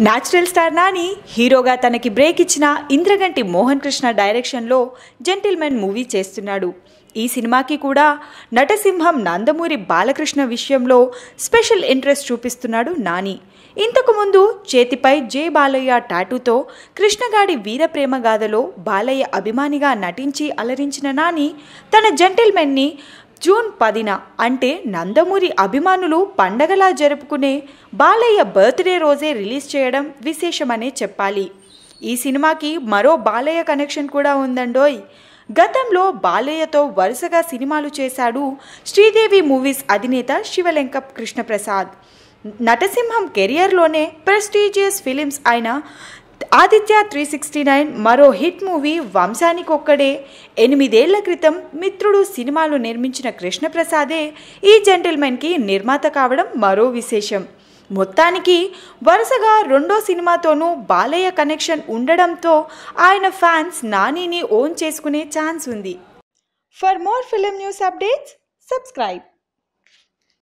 Natural star Nani హీరోగా తనకి break ఇచ్చిన ఇంద్రగంటి మోహన్ కృష్ణ డైరెక్షన్లో జెంటిల్మెన్ మూవీ చేస్తున్నాడు. ఈ సినిమాకి కూడా నటసింహం నందమూరి బాలకృష్ణ విషయంలో స్పెషల్ ఇంట్రెస్ట్ చూపిస్తున్నాడు నాని. ఇంతకుముందు చేతిపై జే బాలయ్య టాటూతో కృష్ణగాడి వీరప్రేమ గాథలో బాలయ్య అభిమానిగా నటించి అలరించిన నాని తన జెంటిల్మెన్ని జూన్ 10న అంటే నందమూరి అభిమానులు పండగలా జరుపుకునే బాలయ్య బర్త్డే రోజే రిలీజ్ చేయడం విశేషమనే చెప్పాలి. ఈ సినిమాకి మరో బాలయ్య కనెక్షన్ కూడా ఉందండోయ్. గతంలో బాలయ్యతో వరుసగా సినిమాలు చేశాడు శ్రీదేవి మూవీస్ అధినేత శివలెంక కృష్ణప్రసాద్. నటసింహం కెరియర్లోనే ప్రెస్టీజియస్ ఫిలిమ్స్ అయిన ఆదిత్య 369 మరో హిట్ మూవీ వంశానికొక్కడే, 8 ఏళ్ల క్రితం మిత్రుడు సినిమాలు నిర్మించిన కృష్ణప్రసాదే ఈ జెంటిల్మెన్కి నిర్మాత కావడం మరో విశేషం. మొత్తానికి వరుసగా రెండో సినిమాతోనూ బాలయ్య కనెక్షన్ ఉండడంతో ఆయన ఫ్యాన్స్ నానిని ఓన్ చేసుకునే ఛాన్స్ ఉంది. For more film news updates subscribe.